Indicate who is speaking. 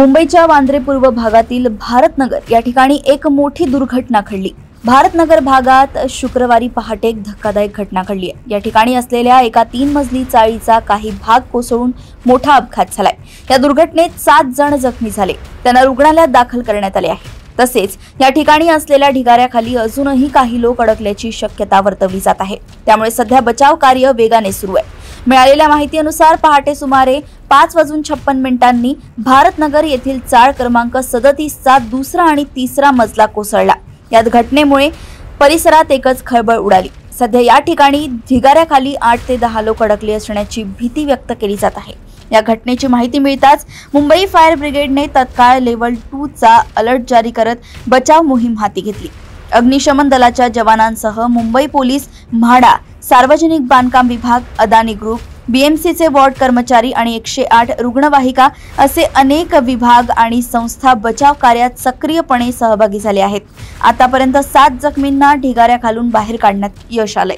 Speaker 1: मुंबईच्या वांद्रे पूर्व भागातील भारतनगर या ठिकाणी एक मोठी दुर्घटना घडली। भारतनगर भागात शुक्रवारी पहाटे एक धक्कादायक घटना घडली आहे। या ठिकाणी असलेल्या एका 3 मजली चाळीचा काही भाग कोसळून मोठा अपघात झालाय। या दुर्घटनेत 7 जण जखमी झाले, त्यांना रुग्णालयात दाखल करण्यात आले आहे। तसेच या ठिकाणी असलेल्या ढिगाऱ्याखाली अजूनही काही लोक अडकल्याची शक्यता वर्तवली जात आहे। त्यामुळे सध्या बचाव कार्य वेगाने सुरू आहे। मिळालेल्या माहितीनुसार पहाटे सुमारे 5:56 भारतनगर येथील चाळ क्रमांक 37चा दुसरा आणि तिसरा मजला कोसळला। या घटनेमुळे परिसरात एकच खळबळ उडाली। सध्या या ठिकाणी ढिगाऱ्याखाली 8 ते 10 लोक अडकले असण्याची भीती व्यक्त केली जात आहे। या घटनेची माहिती मिळताच मुंबई फायर ब्रिगेडने तत्काळ लेव्हल 2 चा अलर्ट जारी करत बचाव मोहीम हाती घेतली। अग्निशमन दलाच्या जवानांसह मुंबई पोलीस, म्हाडा, सार्वजनिक बांधकाम विभाग, अदानी ग्रुप, बीएमसीचे वॉर्ड कर्मचारी आणि 108 रुग्णवाहिका असे अनेक विभाग आणि संस्था बचाव कार्यात सक्रियपणे सहभागी झाले आहेत। आतापर्यंत 7 जखमींना ढिगाऱ्याखालून बाहेर काढण्यात यश आले।